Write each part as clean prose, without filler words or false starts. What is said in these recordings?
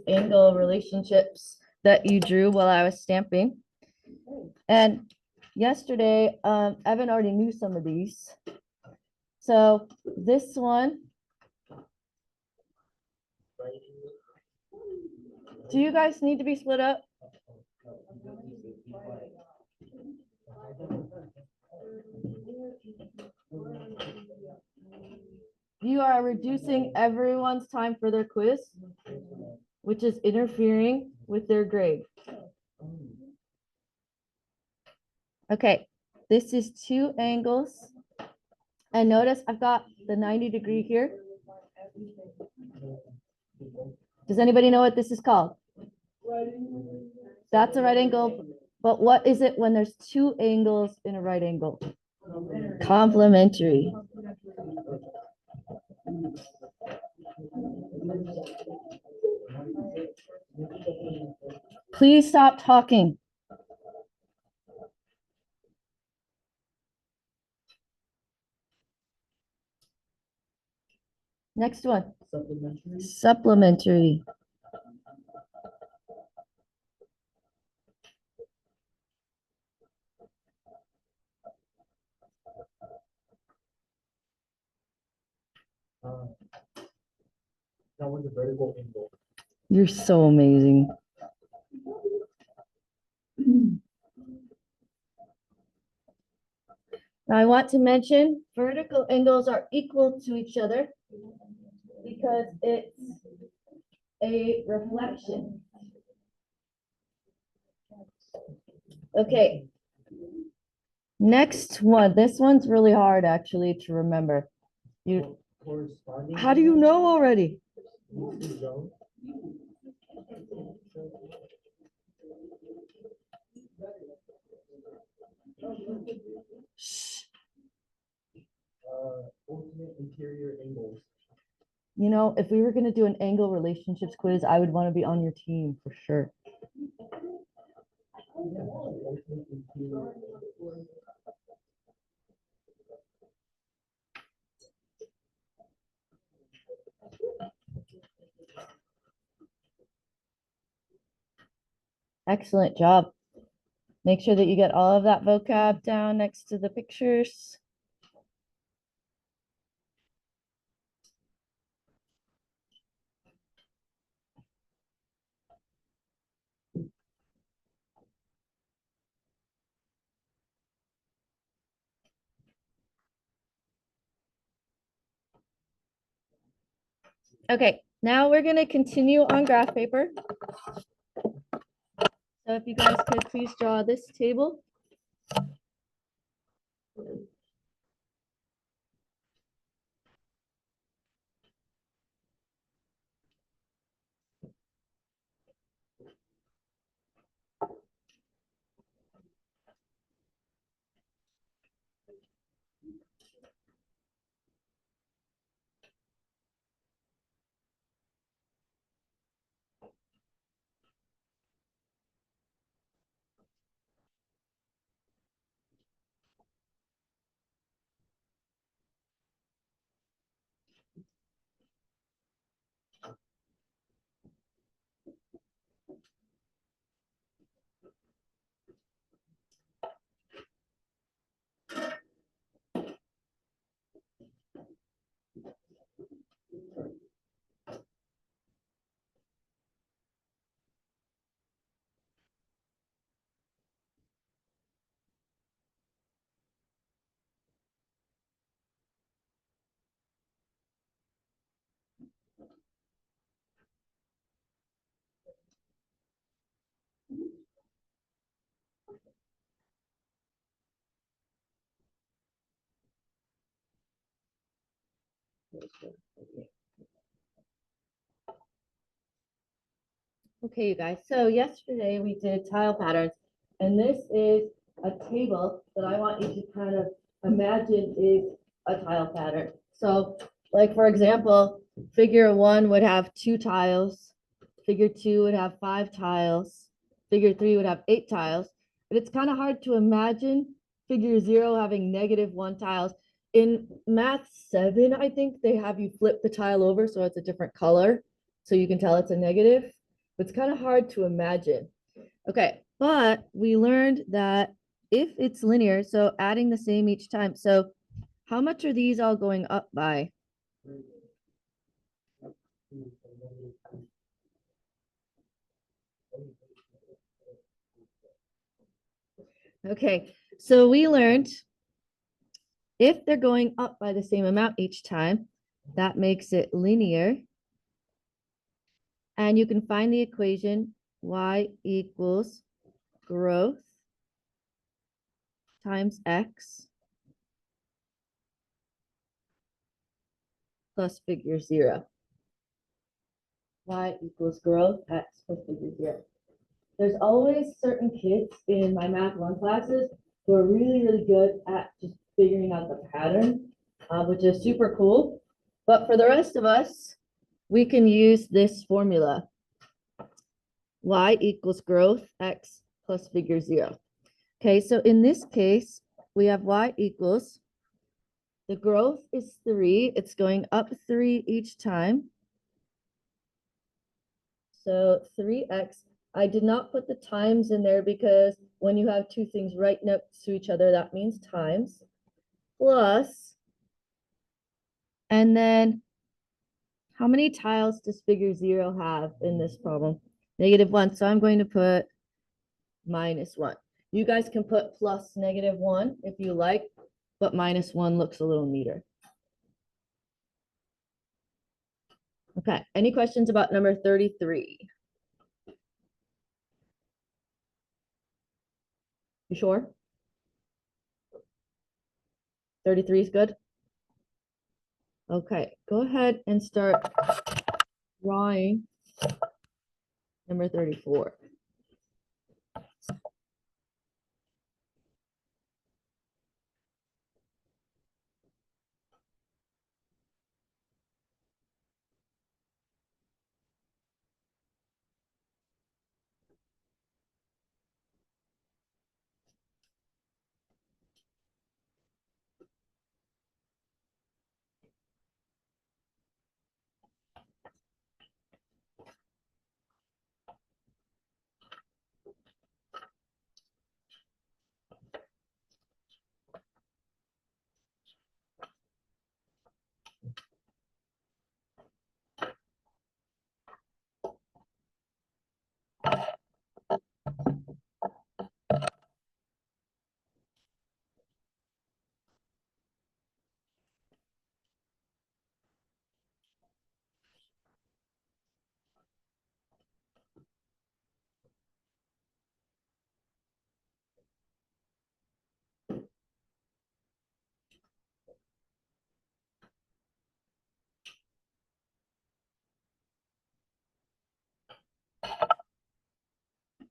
angle relationships that you drew while I was stamping. And yesterday, Evan already knew some of these. So this one, do you guys need to be split up? You are reducing everyone's time for their quiz, which is interfering with their grade. Okay, this is two angles. And notice I've got the 90-degree here. Does anybody know what this is called? That's a right angle. But what is it when there's two angles in a right angle? Complementary. Please stop talking. Next one. Supplementary. Supplementary. That was a vertical angle. You're so amazing. Now I want to mention vertical angles are equal to each other because it's a reflection. Okay. Next one. This one's really hard actually to remember. How do you know already? Ultimate interior angles. You know, if we were going to do an angle relationships quiz, I would want to be on your team for sure. Excellent job. Make sure that you get all of that vocab down next to the pictures. Okay, now we're going to continue on graph paper. So if you guys could please draw this table. Okay, you guys. So yesterday we did tile patterns, and this is a table that I want you to kind of imagine is a tile pattern. So, like for example, figure 1 would have 2 tiles, figure 2 would have 5 tiles, figure 3 would have 8 tiles, but it's kind of hard to imagine figure 0 having -1 tiles. In math 7, I think they have you flip the tile over so it's a different color, so you can tell it's a negative. It's kind of hard to imagine. Okay, but we learned that if it's linear, so adding the same each time. So how much are these all going up by? Okay, so we learned if they're going up by the same amount each time, that makes it linear. And you can find the equation y equals growth times x plus figure 0. Y equals growth x plus figure 0. There's always certain kids in my math 1 classes who are really, really good at just figuring out the pattern, which is super cool. But for the rest of us, we can use this formula. Y equals growth x plus figure 0. Okay, so in this case, we have y equals, the growth is 3. It's going up 3 each time. So 3x. I did not put the times in there because when you have two things right next to each other, that means times. Plus, and then how many tiles does figure 0 have in this problem? -1. So I'm going to put -1. You guys can put plus -1 if you like, but -1 looks a little neater. Okay, any questions about number 33? You sure? 33 is good? Okay, go ahead and start drawing number 34.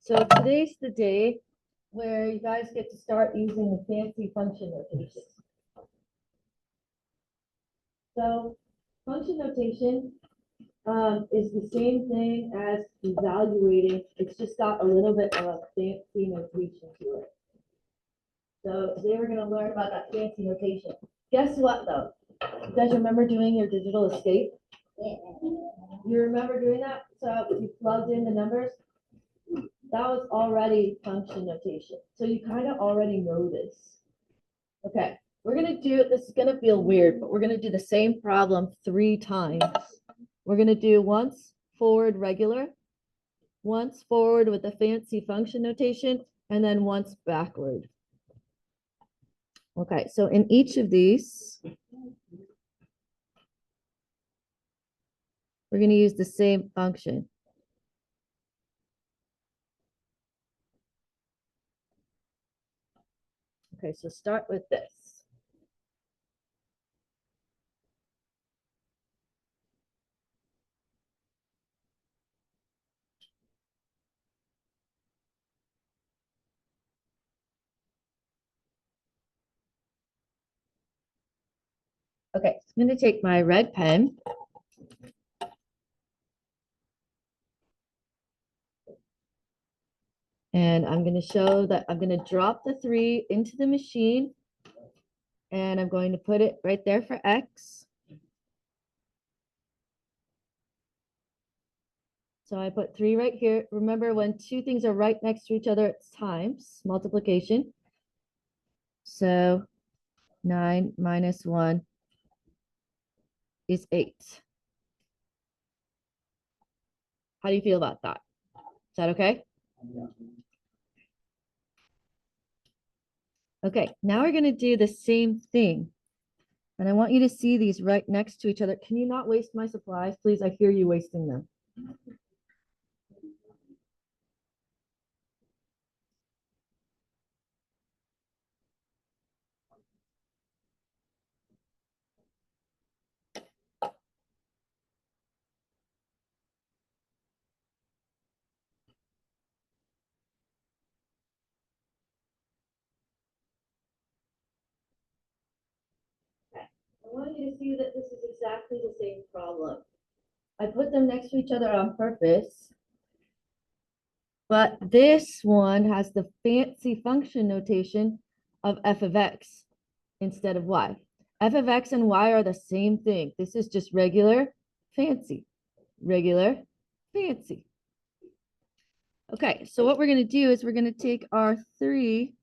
So today's the day where you guys get to start using the fancy function notation. So function notation is the same thing as evaluating. It's just got a little bit of fancy notation to it. So today we're going to learn about that fancy notation. Guess what though? You guys remember doing your digital escape? Yeah. You remember doing that? So you plugged in the numbers. That was already function notation. So you kind of already know this. Okay, we're gonna do, this is gonna feel weird, but we're gonna do the same problem 3 times. We're gonna do once forward regular, once forward with a fancy function notation, and then once backward. Okay, so in each of these, we're gonna use the same function. Okay, so start with this. Okay, so I'm gonna take my red pen. And I'm going to show that I'm going to drop the 3 into the machine. And I'm going to put it right there for X. So I put 3 right here. Remember, when two things are right next to each other, it's times multiplication. So 9 minus 1 is 8. How do you feel about that? Is that okay? Okay, now we're going to do the same thing. And I want you to see these right next to each other. Can you not waste my supplies, please? I hear you wasting them. I want you to see that this is exactly the same problem. I put them next to each other on purpose, but this one has the fancy function notation of f of x instead of y. F of x and y are the same thing. This is just regular, fancy, regular, fancy. Okay, so what we're going to do is we're going to take our 3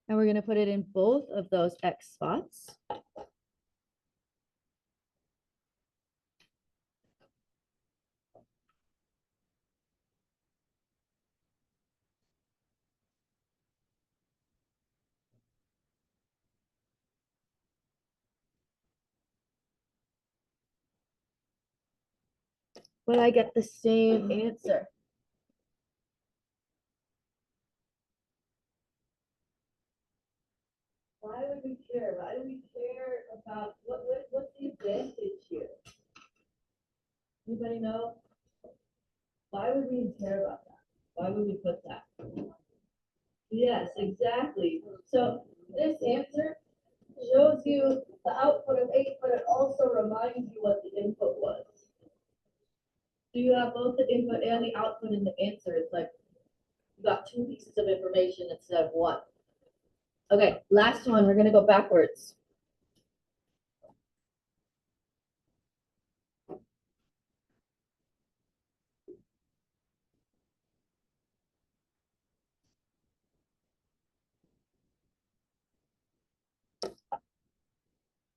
and we're going to put it in both of those x spots. But I get the same answer. Why would we care? Why do we care about what's the advantage here? Anybody know? Why would we care about that? Why would we put that? Yes, exactly. So this answer shows you the output of 8, but it also reminds you what the input was. So you have both the input and the output in the answer. It's like you got 2 pieces of information instead of 1. Okay, last one. We're going to go backwards.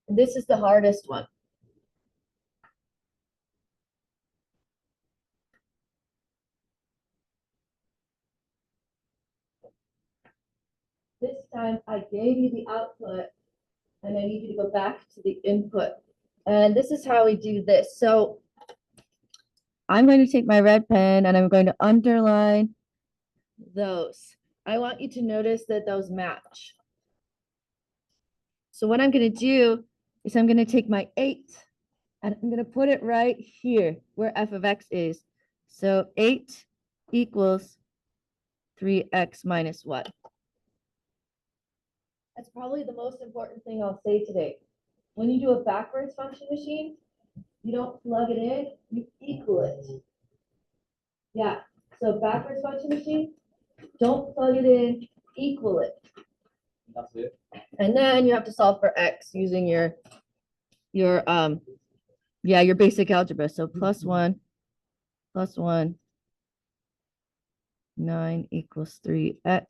This is the hardest one. This time I gave you the output and I need you to go back to the input. And this is how we do this. So I'm going to take my red pen and I'm going to underline those. I want you to notice that those match. So what I'm going to do is I'm going to take my 8 and I'm going to put it right here where f of x is. So 8 equals 3x minus 1. That's probably the most important thing I'll say today. When you do a backwards function machine, you don't plug it in, you equal it. Yeah, so backwards function machine, don't plug it in, equal it. That's it. And then you have to solve for x using your basic algebra. So plus 1, 9 equals 3x.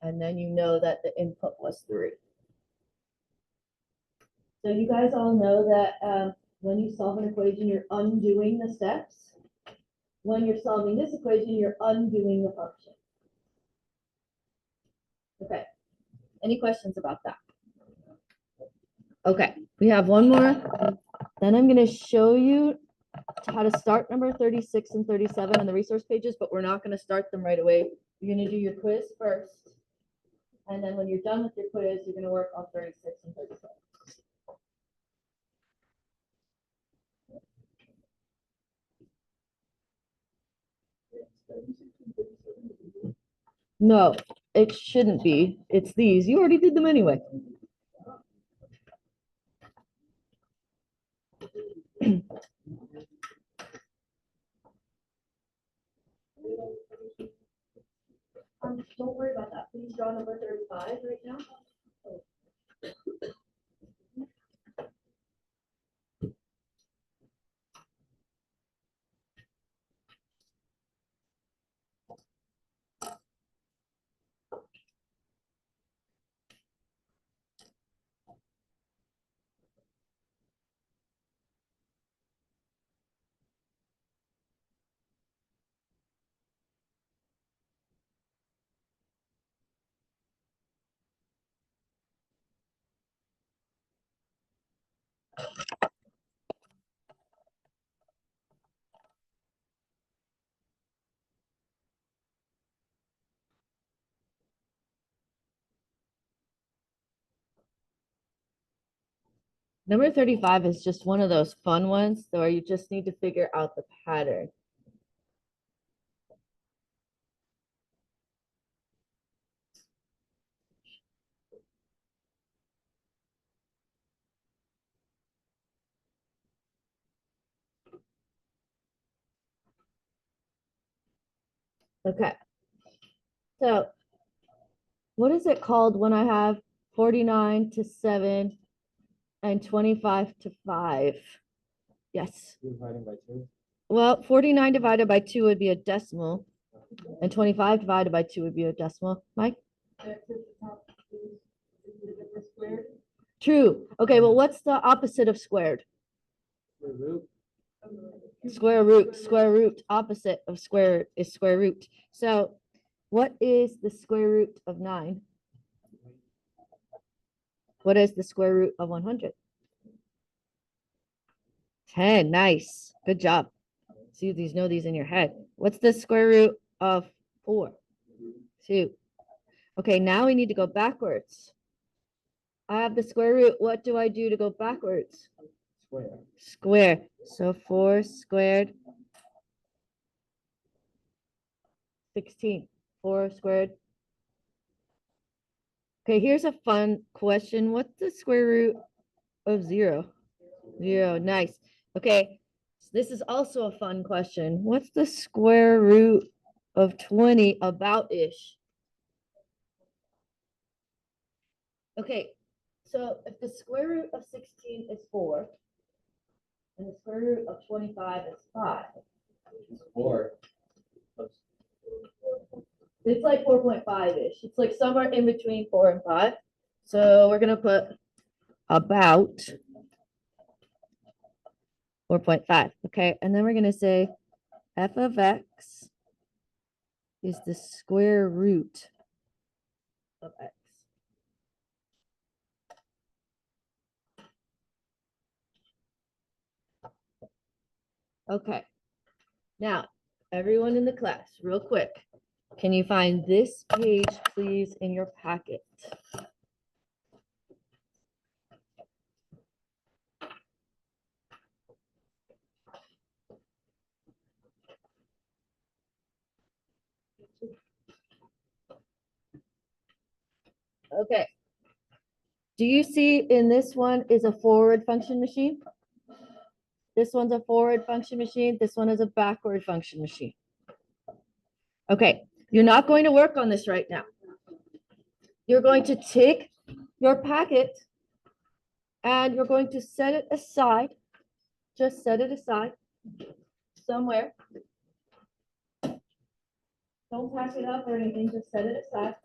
And then you know that the input was 3. So you guys all know that when you solve an equation, you're undoing the steps. When you're solving this equation, you're undoing the function. Okay. Any questions about that? Okay, we have one more. Then I'm going to show you how to start number 36 and 37 on the resource pages, but we're not going to start them right away. You're going to do your quiz first. And then when you're done with your quiz, you're going to work on 36 and 37. No, it shouldn't be. It's these. You already did them anyway. Don't worry about that. Please draw number 35 right now. Number 35 is just one of those fun ones where you just need to figure out the pattern. Okay. So what is it called when I have 49 to 7 and 25 to 5? Yes. Dividing by 2. Well, 49 divided by 2 would be a decimal, and 25 divided by 2 would be a decimal. Mike? True. Okay, well, what's the opposite of squared? The root. Square root. Square root. Opposite of square is square root. So what is the square root of 9? What is the square root of 100? 10. Nice. Good job. See, these know these in your head. What's the square root of 4? 2. Okay, now we need to go backwards. I have the square root. What do I do to go backwards? Square. Square. So 4 squared, 16. 4 squared. Okay, here's a fun question. What's the square root of 0? 0. Nice. Okay, so this is also a fun question. What's the square root of 20 about-ish? Okay, so if the square root of 16 is 4, and the square root of 25 is 5, 4. it's like 4.5-ish. It's like somewhere in between 4 and 5. So we're going to put about 4.5. Okay, and then we're going to say f of x is the square root of x. Okay, now everyone in the class, real quick, can you find this page, please, in your packet? Okay. Do you see in this one is a forward function machine? This one's a forward function machine. This one is a backward function machine. Okay, you're not going to work on this right now. You're going to take your packet and you're going to set it aside. Just set it aside somewhere. Don't pack it up or anything, just set it aside.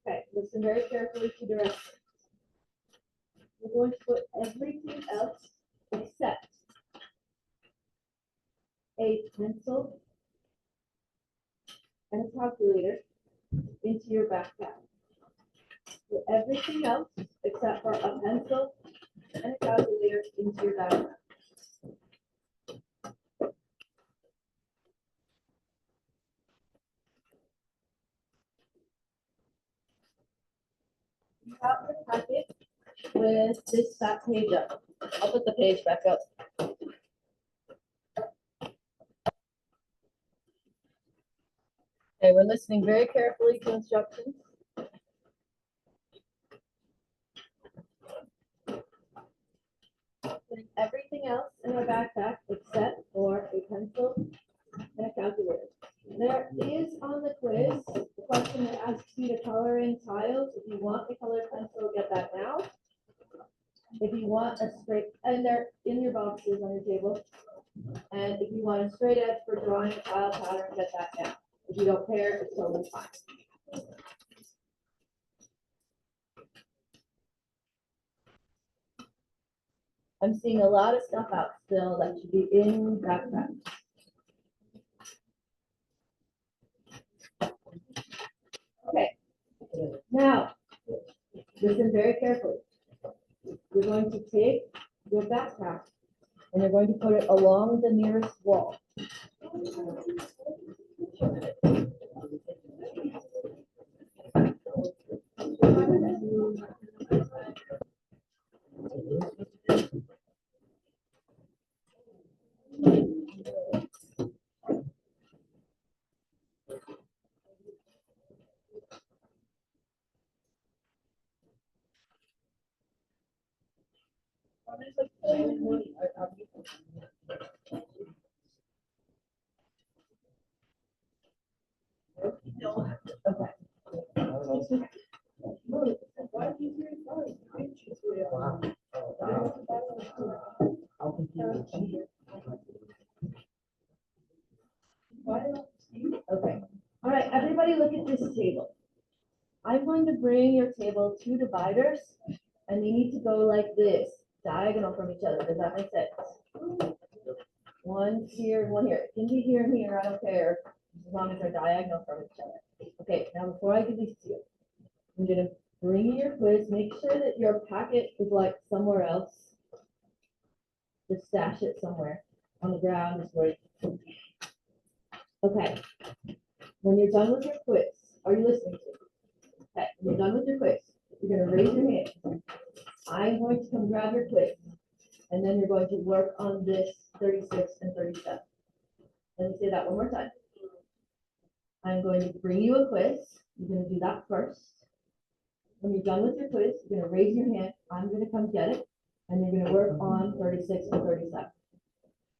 Okay, listen very carefully to directions. We're going to put everything else except a pencil and a calculator into your backpack. Put everything else except for a pencil and a calculator into your backpack. You have the packet with this fat page up. I'll put the page back up. Okay, we're listening very carefully to instructions. Putting everything else in our backpack except for a pencil and a calculator. There is on the quiz, the question that asks you to color in tiles. If you want a colored pencil, get that now. If you want a straight, and they're in your boxes on your table. And if you want a straight edge for drawing a tile pattern, get that now. If you don't care, it's totally fine. I'm seeing a lot of stuff out still that should be in backpack. Okay, now, listen very carefully. You're going to take your backpack and you're going to put it along the nearest wall. Okay, all right, everybody look at this table. I'm going to bring your table two dividers and you need to go like this, diagonal from each other. Does that make sense? One here and one here. It can be here and here, I don't care, as long as they're diagonal from each other. Okay, now before I give these to you, I'm gonna bring you your quiz. Make sure that your packet is like somewhere else. Just stash it somewhere on the ground. Just where. Okay. When you're done with your quiz, are you listening to me? Okay. When you're done with your quiz, you're gonna raise your hand. I'm going to come grab your quiz, and then you're going to work on this 36 and 37. Let me say that one more time. I'm going to bring you a quiz. You're gonna do that first. When you're done with your quiz, you're gonna raise your hand. I'm gonna come get it, and you're gonna work on 36 and 37.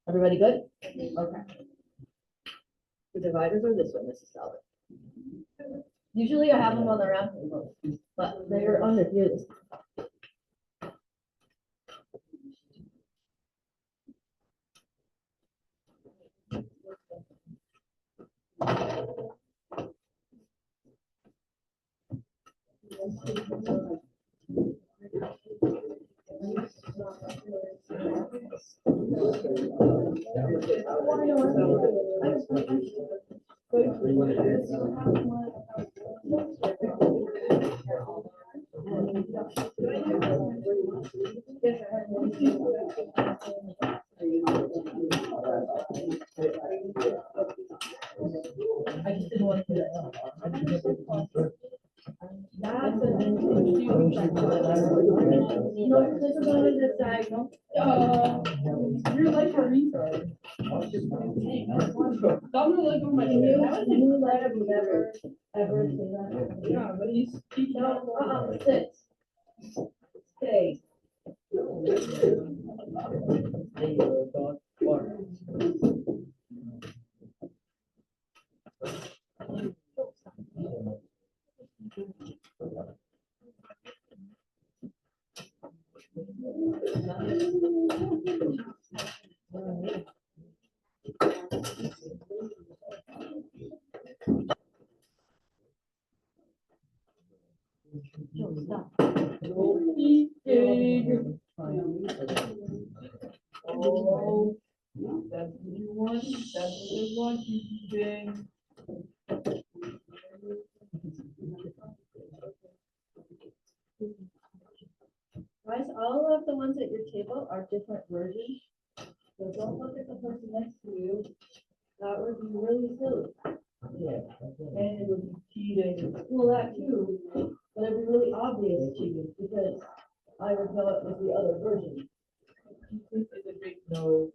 Everybody good? Okay. The dividers are this one, Mrs. Talbot. Usually I have them on the round table, but they're under here. This time. I just didn't want to put it on. No, there's a one that's diagonal. You're like a retard. Don't look at my You let him never, ever say that. Yeah, but he's teaching. No, sit. Stay. Oh, that's what you want, that's what they want you to do. Guys, all of the ones at your table are different versions. So don't look at the person next to you. That would be really silly. Yeah, and it would be cheating. Well, that too, but it'd be really obvious cheating because I would know it was the other version. It's a big no.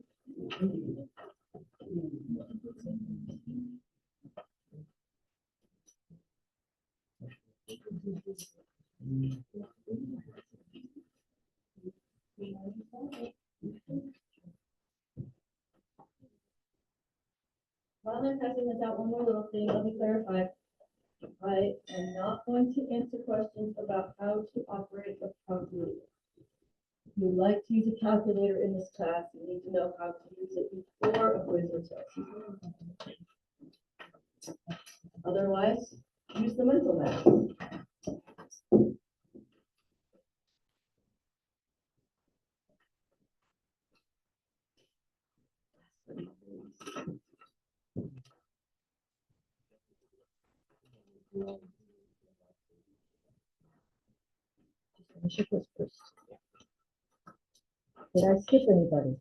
Well, I'm passing this out, one more little thing, let me clarify. I am not going to answer questions about how to operate a calculator. If you like to use a calculator in this class, you need to know how to use it before a quiz or test. Otherwise, use the mental math. I should this first. Did I skip anybody?